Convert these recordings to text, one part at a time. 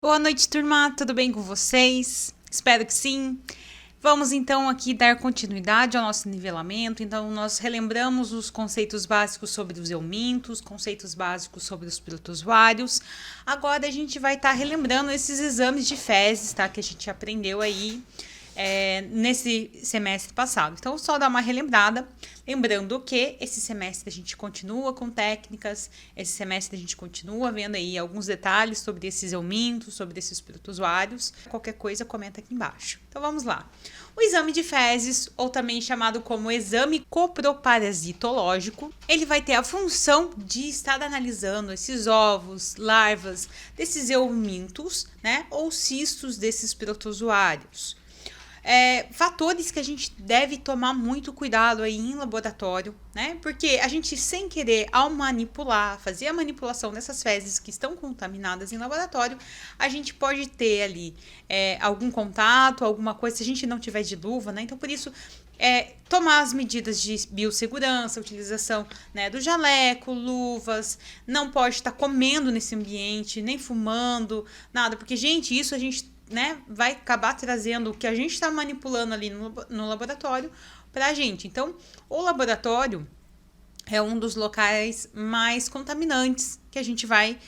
Boa noite, turma. Tudo bem com vocês? Espero que sim. Vamos então aqui dar continuidade ao nosso nivelamento. Então, nós relembramos os conceitos básicos sobre os eumintos, conceitos básicos sobre os protozoários. Agora a gente vai estar relembrando esses exames de fezes, tá? Que a gente aprendeu aí nesse semestre passado. Então, só dar uma relembrada, lembrando que esse semestre a gente continua com técnicas, esse semestre a gente continua vendo aí alguns detalhes sobre esses eumintos, sobre esses protozoários. Qualquer coisa, comenta aqui embaixo. Então, vamos lá. O exame de fezes, ou também chamado como exame coproparasitológico, ele vai ter a função de estar analisando esses ovos, larvas desses eumintos, né, ou cistos desses protozoários. Fatores que a gente deve tomar muito cuidado aí em laboratório, né? Porque a gente, sem querer, ao manipular, fazer a manipulação dessas fezes que estão contaminadas em laboratório, a gente pode ter ali algum contato, alguma coisa, se a gente não tiver de luva, né? Então, por isso, tomar as medidas de biossegurança, utilização, né, do jaleco, luvas, não pode estar comendo nesse ambiente, nem fumando, nada, porque, gente, isso a gente, né, vai acabar trazendo o que a gente está manipulando ali no laboratório para a gente. Então, o laboratório é um dos locais mais contaminantes que a gente vai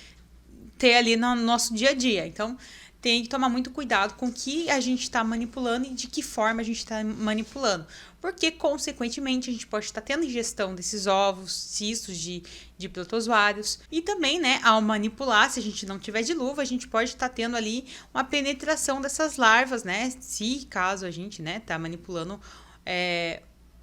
ter ali no nosso dia a dia. Então, tem que tomar muito cuidado com o que a gente está manipulando e de que forma a gente está manipulando. Porque, consequentemente, a gente pode estar tendo ingestão desses ovos, cistos de protozoários. E também, né, ao manipular, se a gente não tiver de luva, a gente pode estar tendo ali uma penetração dessas larvas, né? Se caso a gente, né, tá manipulando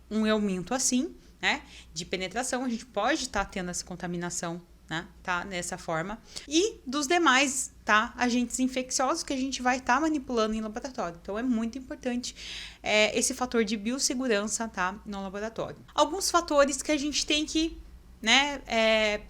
um euminto assim, né, de penetração, a gente pode estar tendo essa contaminação, né, tá, nessa forma. E dos demais, tá, agentes infecciosos que a gente vai estar manipulando em laboratório. Então, é muito importante esse fator de biossegurança, tá, no laboratório. Alguns fatores que a gente tem que, né,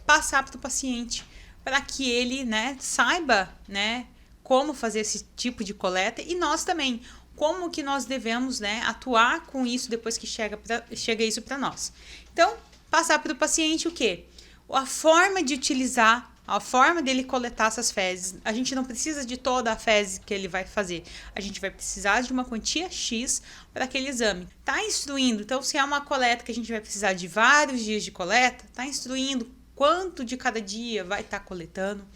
passar para o paciente para que ele, né, saiba, né, como fazer esse tipo de coleta e nós também, como que nós devemos, né, atuar com isso depois que chega isso para nós. Então, passar para o paciente o quê? A forma de utilizar, a forma dele coletar essas fezes. A gente não precisa de toda a fezes que ele vai fazer. A gente vai precisar de uma quantia X para aquele exame. Tá instruindo. Então, se é uma coleta que a gente vai precisar de vários dias de coleta, tá instruindo quanto de cada dia vai estar coletando.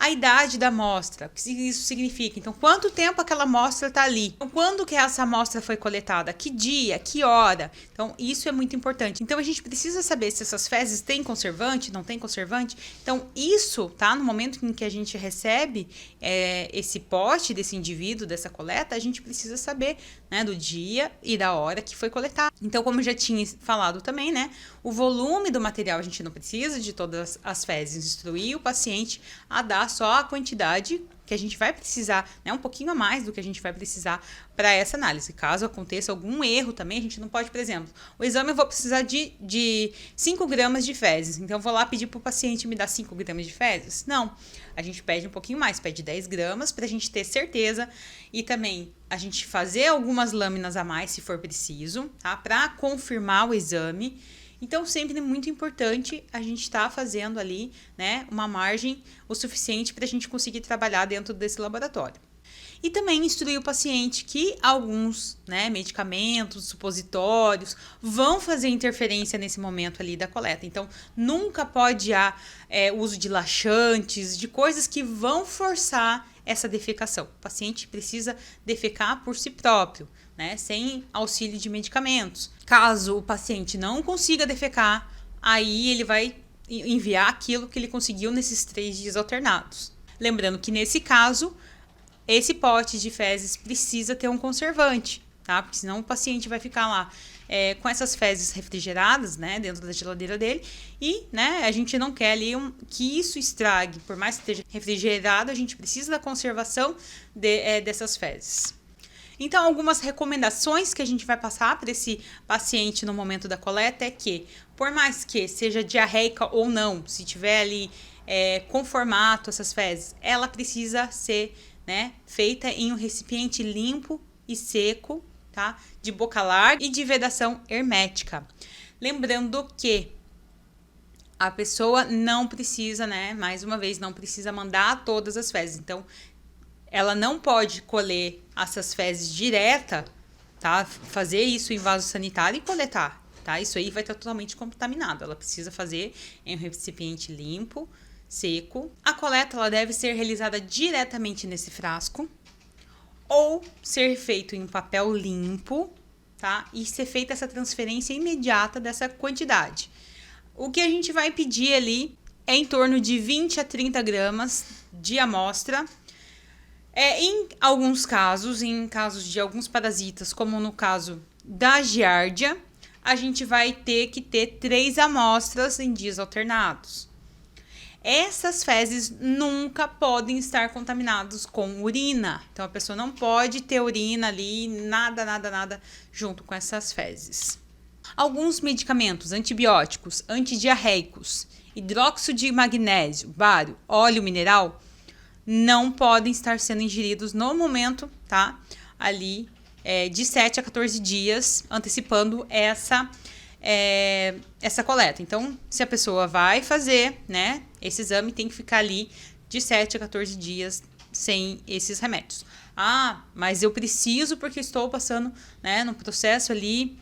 A idade da amostra, o que isso significa? Então, quanto tempo aquela amostra está ali? Então, quando que essa amostra foi coletada? Que dia? Que hora? Então, isso é muito importante. Então, a gente precisa saber se essas fezes têm conservante, não tem conservante. Então, isso, tá? No momento em que a gente recebe esse pote desse indivíduo, dessa coleta, a gente precisa saber, né, do dia e da hora que foi coletado. Então, como eu já tinha falado também, né, o volume do material, a gente não precisa de todas as fezes, instruir o paciente a dar só a quantidade que a gente vai precisar, né, um pouquinho a mais do que a gente vai precisar para essa análise. Caso aconteça algum erro também, a gente não pode, por exemplo, o exame eu vou precisar de 5 gramas de fezes, então eu vou lá pedir para o paciente me dar 5 gramas de fezes? Não, a gente pede um pouquinho mais, pede 10 gramas para a gente ter certeza e também a gente fazer algumas lâminas a mais se for preciso, tá? Para confirmar o exame. Então, sempre é muito importante a gente estar fazendo ali, né, uma margem o suficiente para a gente conseguir trabalhar dentro desse laboratório. E também instruir o paciente que alguns, né, medicamentos, supositórios, vão fazer interferência nesse momento ali da coleta. Então, nunca pode há uso de laxantes, de coisas que vão forçar essa defecação. O paciente precisa defecar por si próprio, né, sem auxílio de medicamentos. Caso o paciente não consiga defecar, aí ele vai enviar aquilo que ele conseguiu nesses 3 dias alternados. Lembrando que nesse caso, esse pote de fezes precisa ter um conservante, tá? Porque senão o paciente vai ficar lá com essas fezes refrigeradas, né, dentro da geladeira dele e, né, a gente não quer ali que isso estrague. Por mais que esteja refrigerado, a gente precisa da conservação dessas fezes. Então, algumas recomendações que a gente vai passar para esse paciente no momento da coleta é que, por mais que seja diarreica ou não, se tiver ali com formato essas fezes, ela precisa ser, né, feita em um recipiente limpo e seco, tá? De boca larga e de vedação hermética. Lembrando que a pessoa não precisa, né, mais uma vez, não precisa mandar todas as fezes. Então, ela não pode colher essas fezes direta, tá? Fazer isso em vaso sanitário e coletar, tá? Isso aí vai estar totalmente contaminado. Ela precisa fazer em um recipiente limpo, seco. A coleta ela deve ser realizada diretamente nesse frasco ou ser feito em papel limpo, tá? E ser feita essa transferência imediata dessa quantidade. O que a gente vai pedir ali é em torno de 20 a 30 gramas de amostra. Em alguns casos, em casos de alguns parasitas, como no caso da giardia, a gente vai ter que ter 3 amostras em dias alternados. Essas fezes nunca podem estar contaminadas com urina. Então, a pessoa não pode ter urina ali, nada junto com essas fezes. Alguns medicamentos antibióticos, antidiarreicos, hidróxido de magnésio, bário, óleo mineral, não podem estar sendo ingeridos no momento, tá? Ali, de 7 a 14 dias, antecipando essa coleta. Então, se a pessoa vai fazer, né, esse exame, tem que ficar ali de 7 a 14 dias sem esses remédios. Ah, mas eu preciso porque estou passando, né, num processo ali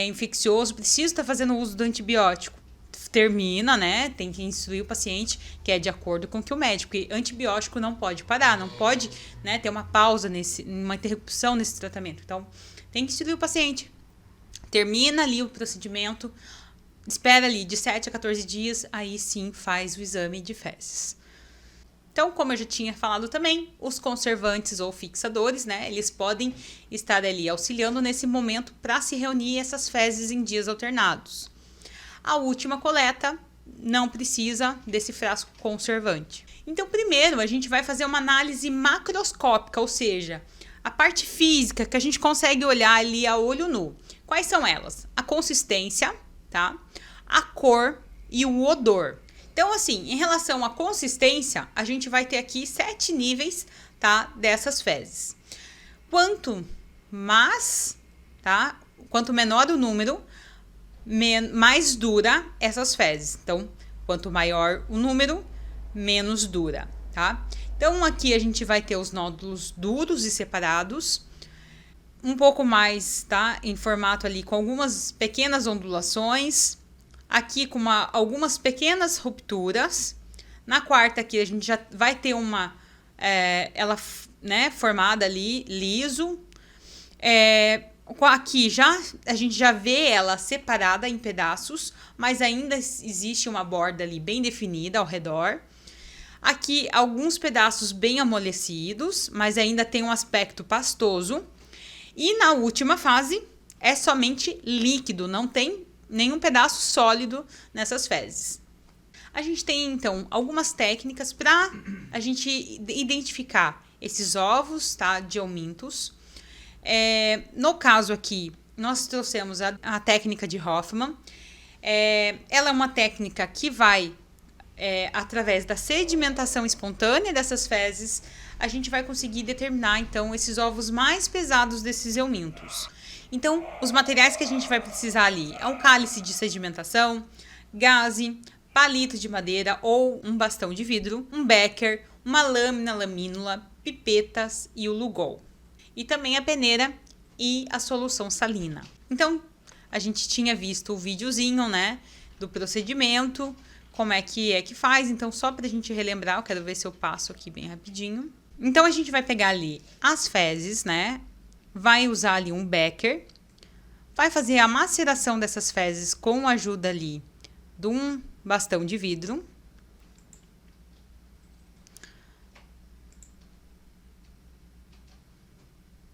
infeccioso, preciso estar fazendo uso do antibiótico. Termina, né? Tem que instruir o paciente que é de acordo com o que o médico, porque antibiótico não pode parar, não pode, né, ter uma pausa uma interrupção nesse tratamento. Então, tem que instruir o paciente. Termina ali o procedimento, espera ali de 7 a 14 dias, aí sim faz o exame de fezes. Então, como eu já tinha falado também, os conservantes ou fixadores, né, eles podem estar ali auxiliando nesse momento para se reunir essas fezes em dias alternados. A última coleta não precisa desse frasco conservante. Então, primeiro, a gente vai fazer uma análise macroscópica, ou seja, a parte física que a gente consegue olhar ali a olho nu. Quais são elas? A consistência, tá? A cor e o odor. Então, assim, em relação à consistência, a gente vai ter aqui 7 níveis, tá, dessas fezes. Quanto menor o número, mais dura essas fezes. Então, quanto maior o número, menos dura, tá? Então, aqui a gente vai ter os nódulos duros e separados, um pouco mais, tá? Em formato ali com algumas pequenas ondulações, aqui com algumas pequenas rupturas. Na quarta aqui a gente já vai ter ela, né, formada ali, liso. Aqui a gente já vê ela separada em pedaços, mas ainda existe uma borda ali bem definida ao redor. Aqui alguns pedaços bem amolecidos, mas ainda tem um aspecto pastoso. E na última fase é somente líquido, não tem nenhum pedaço sólido nessas fezes. A gente tem então algumas técnicas para a gente identificar esses ovos, tá, de eumintos. No caso aqui, nós trouxemos a técnica de Hoffman. Ela é uma técnica que vai, através da sedimentação espontânea dessas fezes, a gente vai conseguir determinar, então, esses ovos mais pesados desses eumintos. Então, os materiais que a gente vai precisar ali é um cálice de sedimentação, gaze, palito de madeira ou um bastão de vidro, um becker, uma lâmina, lamínula, pipetas e o lugol. E também a peneira e a solução salina. Então, a gente tinha visto o videozinho, né, do procedimento, como é que faz. Então, só para a gente relembrar, eu quero ver se eu passo aqui bem rapidinho. Então, a gente vai pegar ali as fezes, né, vai usar ali um becker, vai fazer a maceração dessas fezes com a ajuda ali de um bastão de vidro.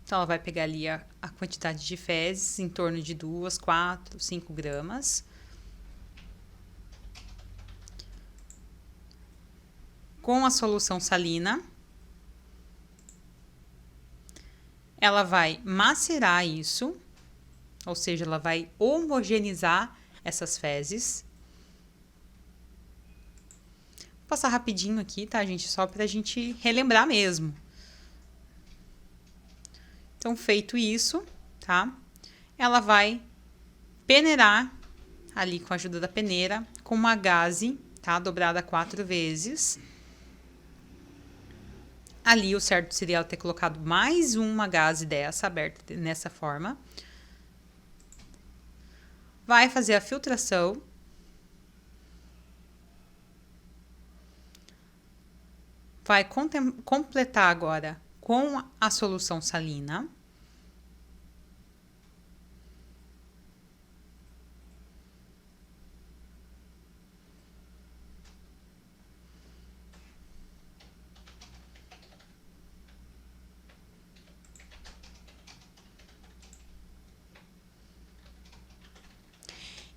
Então, ela vai pegar ali a quantidade de fezes, em torno de 2, 4, 5 gramas. Com a solução salina, ela vai macerar isso, ou seja, ela vai homogeneizar essas fezes. Vou passar rapidinho aqui, tá, gente? Só pra gente relembrar mesmo. Então, feito isso, tá? Ela vai peneirar ali com a ajuda da peneira com uma gaze, tá? Dobrada 4 vezes. Ali o certo seria ela ter colocado mais uma gaze dessa aberta nessa forma. Vai fazer a filtração. Vai completar agora com a solução salina.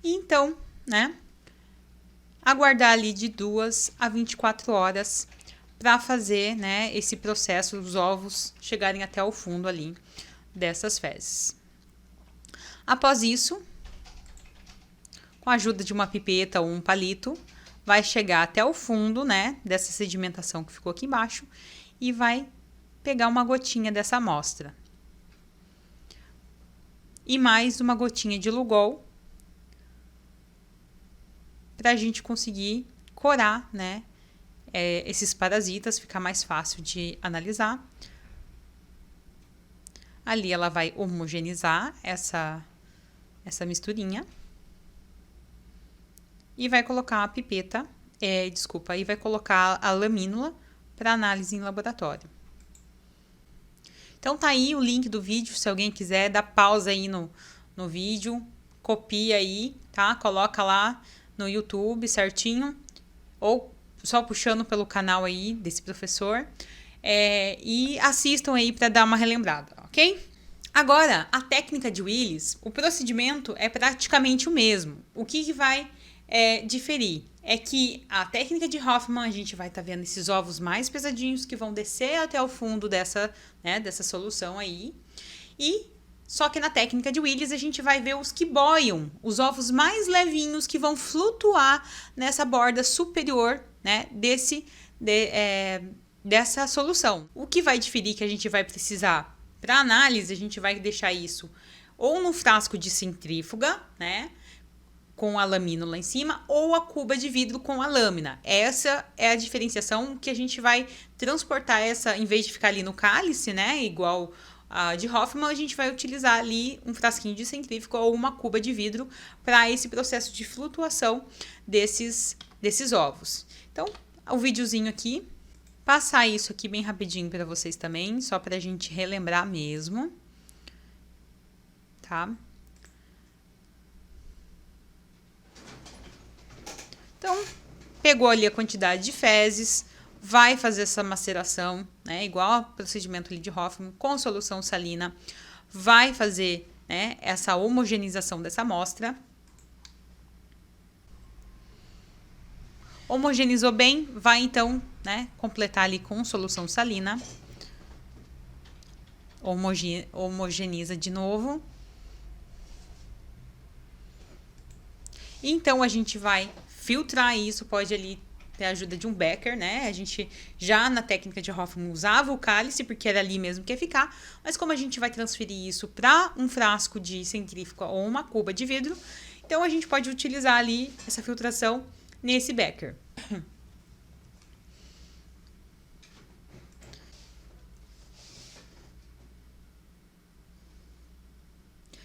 E então, né, aguardar ali de 2 a 24 horas para fazer, né, esse processo, os ovos chegarem até o fundo ali dessas fezes. Após isso, com a ajuda de uma pipeta ou um palito, vai chegar até o fundo, né, dessa sedimentação que ficou aqui embaixo e vai pegar uma gotinha dessa amostra. E mais uma gotinha de Lugol para a gente conseguir corar, né, esses parasitas, ficar mais fácil de analisar. Ali ela vai homogeneizar essa misturinha e vai colocar a pipeta, e vai colocar a lamínula para análise em laboratório. Então tá aí o link do vídeo, se alguém quiser, dá pausa aí no vídeo, copia aí, tá? Coloca lá no YouTube certinho, ou só puxando pelo canal aí desse professor, e assistam aí para dar uma relembrada, ok? Agora, a técnica de Willis, o procedimento é praticamente o mesmo. O que vai diferir é que a técnica de Hoffman, a gente vai estar vendo esses ovos mais pesadinhos que vão descer até o fundo dessa solução aí. E só que na técnica de Willis a gente vai ver os que boiam, os ovos mais levinhos que vão flutuar nessa borda superior, né, dessa solução. O que vai diferir que a gente vai precisar para análise, a gente vai deixar isso ou no frasco de centrífuga, né, com a lamínula em cima, ou a cuba de vidro com a lâmina. Essa é a diferenciação que a gente vai transportar essa, em vez de ficar ali no cálice, né, igual a de Hoffman, a gente vai utilizar ali um frasquinho de centrífuga ou uma cuba de vidro para esse processo de flutuação desses ovos. Então, o videozinho aqui, passar isso aqui bem rapidinho para vocês também, só para a gente relembrar mesmo, tá? Então, pegou ali a quantidade de fezes, vai fazer essa maceração, né, igual ao procedimento ali de Hoffman, com solução salina, vai fazer, né, essa homogeneização dessa amostra. Homogeneizou bem, vai então, né, completar ali com solução salina. Homogeneiza de novo. Então, a gente vai filtrar isso, pode ali ter a ajuda de um becker, né? A gente já na técnica de Hoffman usava o cálice, porque era ali mesmo que ia ficar, mas como a gente vai transferir isso para um frasco de centrífuga ou uma cuba de vidro, então a gente pode utilizar ali essa filtração nesse becker.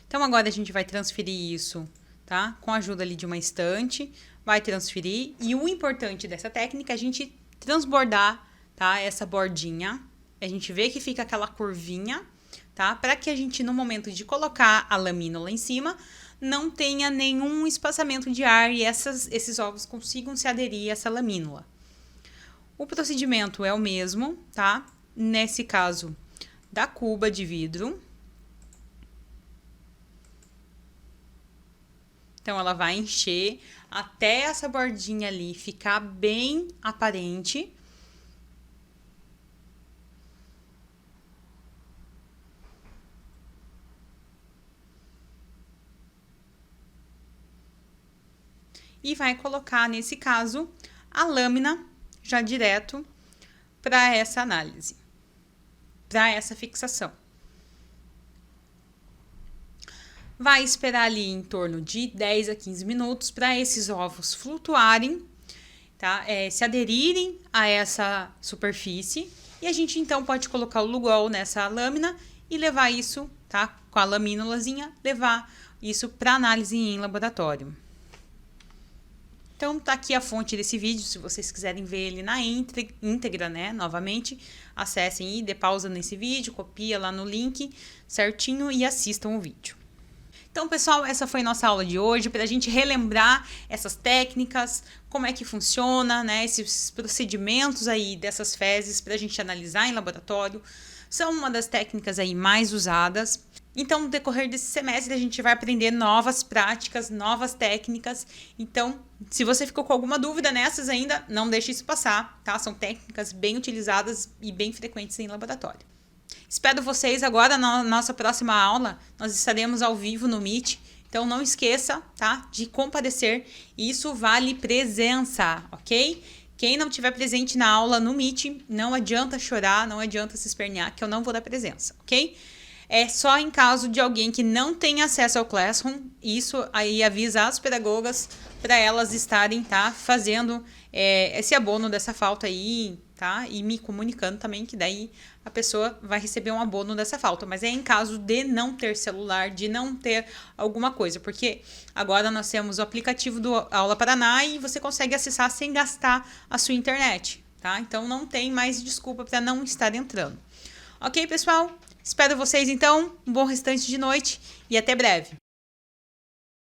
Então agora a gente vai transferir isso, tá? Com a ajuda ali de uma estante, vai transferir. E o importante dessa técnica é a gente transbordar, tá? Essa bordinha. A gente vê que fica aquela curvinha, tá? Para que a gente, no momento de colocar a lamínula em cima, não tenha nenhum espaçamento de ar e esses ovos consigam se aderir a essa lamínula. O procedimento é o mesmo, tá? Nesse caso, da cuba de vidro. Então, ela vai encher até essa bordinha ali ficar bem aparente. E vai colocar, nesse caso, a lâmina já direto para essa análise, para essa fixação. Vai esperar ali em torno de 10 a 15 minutos para esses ovos flutuarem, tá? Se aderirem a essa superfície E a gente então pode colocar o Lugol nessa lâmina e levar isso, tá? Com a lamínulazinha, levar isso para análise em laboratório. Então tá aqui a fonte desse vídeo, se vocês quiserem ver ele na íntegra, né, novamente, acessem e dê pausa nesse vídeo, copia lá no link certinho e assistam o vídeo. Então, pessoal, essa foi nossa aula de hoje, para a gente relembrar essas técnicas, como é que funciona, né, esses procedimentos aí dessas fezes para a gente analisar em laboratório, são uma das técnicas aí mais usadas. Então, no decorrer desse semestre, a gente vai aprender novas práticas, novas técnicas. Então, se você ficou com alguma dúvida nessas ainda, não deixe isso passar, tá? São técnicas bem utilizadas e bem frequentes em laboratório. Espero vocês agora na nossa próxima aula. Nós estaremos ao vivo no Meet. Então, não esqueça, tá? De comparecer. Isso vale presença, ok? Quem não estiver presente na aula no Meet, não adianta chorar, não adianta se espernear, que eu não vou dar presença, ok? É só em caso de alguém que não tenha acesso ao Classroom, isso aí avisa as pedagogas para elas estarem, tá, fazendo esse abono dessa falta aí, tá, e me comunicando também que daí a pessoa vai receber um abono dessa falta, mas é em caso de não ter celular, de não ter alguma coisa, porque agora nós temos o aplicativo do Aula Paraná e você consegue acessar sem gastar a sua internet, tá, então não tem mais desculpa para não estar entrando. Ok, pessoal? Espero vocês, então. Um bom restante de noite e até breve.